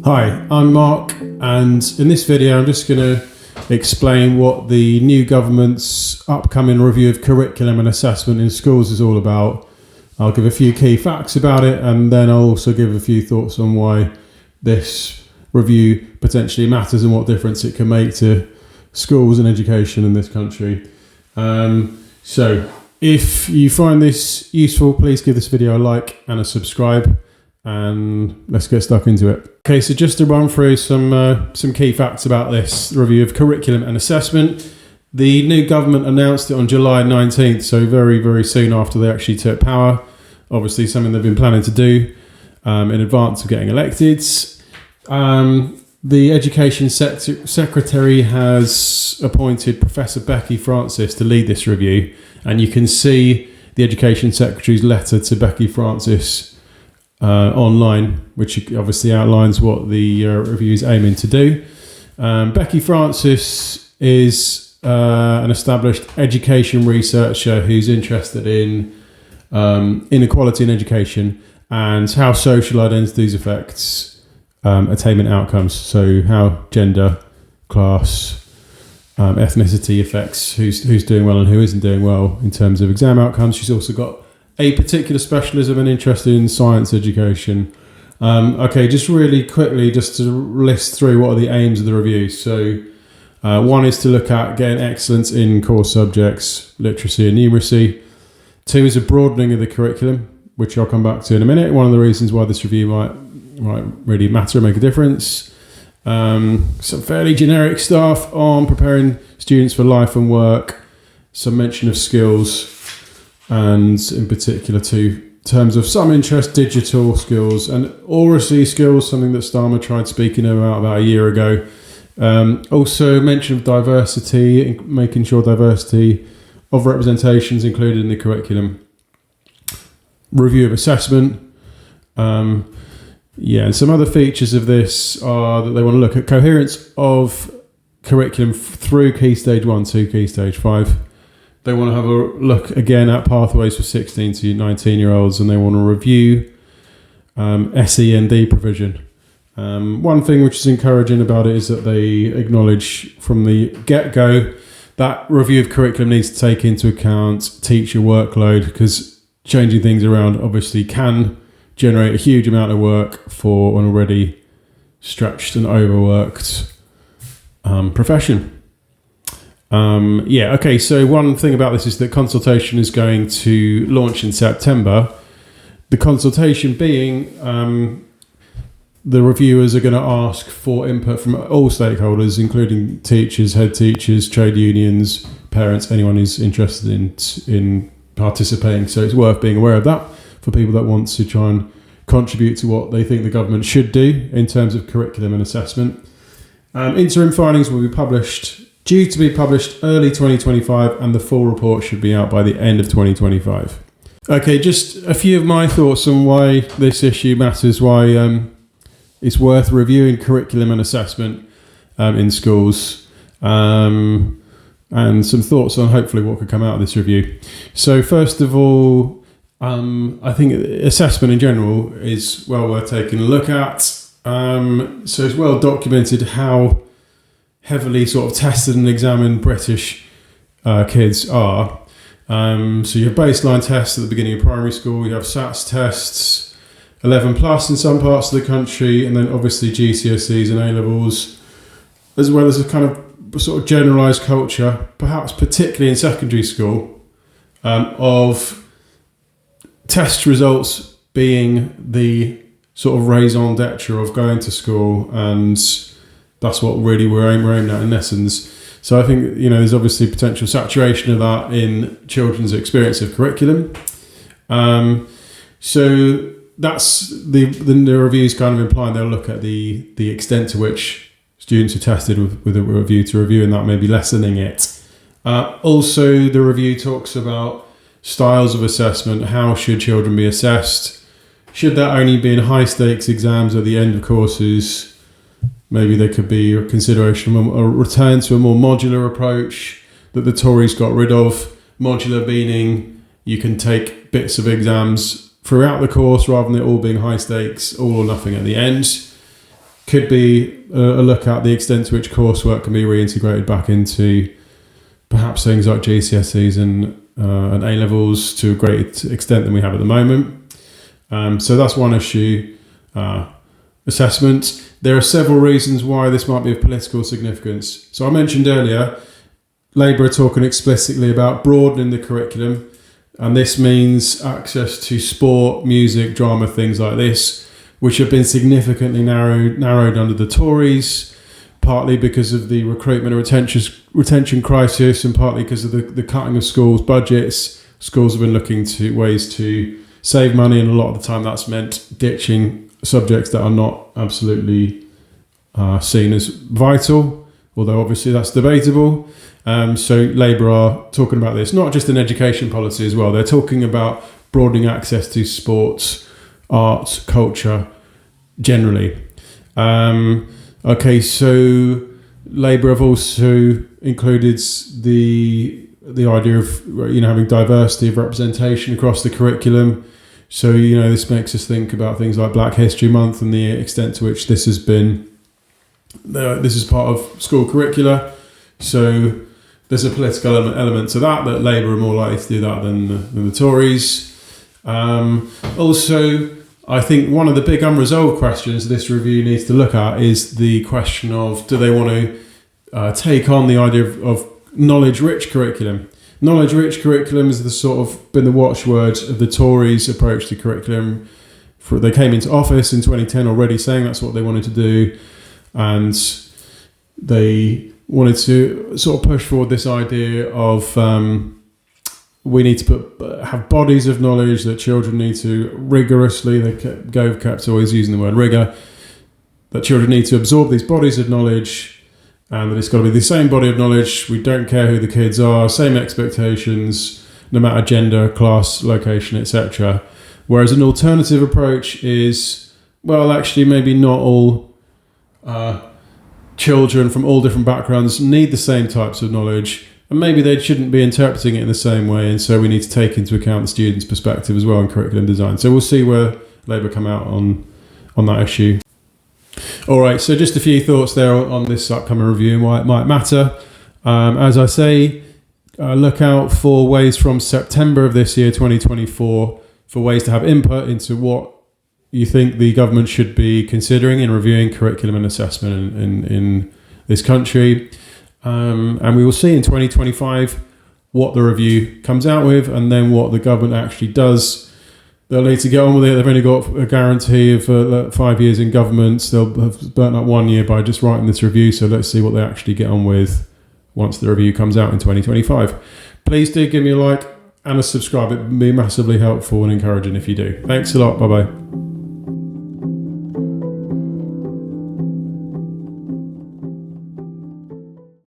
Hi, I'm Mark, and in this video I'm just going to explain what the new government's upcoming review of curriculum and assessment in schools is all about. I'll give a few key facts about it, and then I'll also give a few thoughts on why this review potentially matters and what difference it can make to schools and education in this country. So if you find this useful, please give this video a like and a subscribe, and let's get stuck into it. Okay, so just to run through some key facts about this review of curriculum and assessment. The new government announced it on July 19th, so very, very soon after they actually took power. Obviously something they've been planning to do in advance of getting elected. The Education Secretary has appointed Professor Becky Francis to lead this review, and you can see the Education Secretary's letter to Becky Francis online, which obviously outlines what the review is aiming to do. Becky Francis is an established education researcher who's interested in inequality in education and how social identities affects attainment outcomes. So how gender, class, ethnicity affects who's doing well and who isn't doing well in terms of exam outcomes. She's also got a particular specialism and interest in science education. Okay, just really quickly, just to list through what are the aims of the review. So one is to look at getting excellence in core subjects, literacy and numeracy. Two is a broadening of the curriculum, which I'll come back to in a minute. One of the reasons why this review might really matter and make a difference. Some fairly generic stuff on preparing students for life and work. Some mention of skills, and in particular to terms of some interest, digital skills and oracy skills, something that Starmer tried speaking about a year ago. Also mention of diversity, making sure diversity of representations included in the curriculum. Review of assessment. And some other features of this are that they want to look at coherence of curriculum through Key Stage 1 to Key Stage 5. They want to have a look again at pathways for 16 to 19-year-olds, and they want to review SEND provision. One thing which is encouraging about it is that they acknowledge from the get-go that review of curriculum needs to take into account teacher workload, because changing things around obviously can generate a huge amount of work for an already stretched and overworked profession. So one thing about this is that consultation is going to launch in September. The consultation being the reviewers are going to ask for input from all stakeholders, including teachers, head teachers, trade unions, parents, anyone who's interested in participating. So it's worth being aware of that for people that want to try and contribute to what they think the government should do in terms of curriculum and assessment. Interim findings will be due to be published early 2025, and the full report should be out by the end of 2025. Okay, just a few of my thoughts on why this issue matters, why it's worth reviewing curriculum and assessment in schools, and some thoughts on hopefully what could come out of this review. So first of all, I think assessment in general is well worth taking a look at. So it's well documented how heavily sort of tested and examined British kids are. So you have baseline tests at the beginning of primary school, you have SATs tests, 11 plus in some parts of the country, and then obviously GCSEs and A-levels, as well as a kind of sort of generalised culture, perhaps particularly in secondary school, of test results being the sort of raison d'etre of going to school, and that's what really we're aiming at in essence. So I think, there's obviously potential saturation of that in children's experience of curriculum. So that's the review's kind of implying they'll look at the extent to which students are tested with a review to review, and that may be lessening it. Also, the review talks about styles of assessment. How should children be assessed? Should that only be in high stakes exams at the end of courses? Maybe there could be a consideration of a return to a more modular approach that the Tories got rid of. Modular meaning you can take bits of exams throughout the course rather than it all being high stakes, all or nothing at the end. could be a look at the extent to which coursework can be reintegrated back into perhaps things like GCSEs and A-levels to a greater extent than we have at the moment. So that's one issue. Assessment. There are several reasons why this might be of political significance. So I mentioned earlier, Labour are talking explicitly about broadening the curriculum, and this means access to sport, music, drama, things like this, which have been significantly narrowed under the Tories, partly because of the recruitment and retention crisis, and partly because of the cutting of schools' budgets. Schools have been looking to ways to save money, and a lot of the time that's meant ditching subjects that are not absolutely seen as vital, although obviously that's debatable. So Labour are talking about this, not just in education policy as well. They're talking about broadening access to sports, arts, culture, generally. Okay, so Labour have also included the idea of having diversity of representation across the curriculum. So this makes us think about things like Black History Month and the extent to which this is part of school curricula. So there's a political element to that Labour are more likely to do that than the Tories. Also, I think one of the big unresolved questions this review needs to look at is the question of, do they want to take on the idea of knowledge-rich curriculum? Knowledge-rich curriculum has been the watchword of the Tories' approach to curriculum. They came into office in 2010 already saying that's what they wanted to do, and they wanted to sort of push forward this idea of we need to have bodies of knowledge that children need to rigorously, kept always using the word rigour, that children need to absorb these bodies of knowledge, and that it's got to be the same body of knowledge. We don't care who the kids are, same expectations, no matter gender, class, location, etc. Whereas an alternative approach is, well, actually maybe not all children from all different backgrounds need the same types of knowledge, and maybe they shouldn't be interpreting it in the same way, and so we need to take into account the student's perspective as well in curriculum design. So we'll see where Labour come out on that issue. All right, so just a few thoughts there on this upcoming review and why it might matter. As I say, look out for ways from September of this year, 2024, for ways to have input into what you think the government should be considering in reviewing curriculum and assessment in this country. And we will see in 2025 what the review comes out with, and then what the government actually does. They'll need to get on with it. They've only got a guarantee of 5 years in government. They'll have burnt up 1 year by just writing this review. So let's see what they actually get on with once the review comes out in 2025. Please do give me a like and a subscribe. It would be massively helpful and encouraging if you do. Thanks a lot. Bye-bye.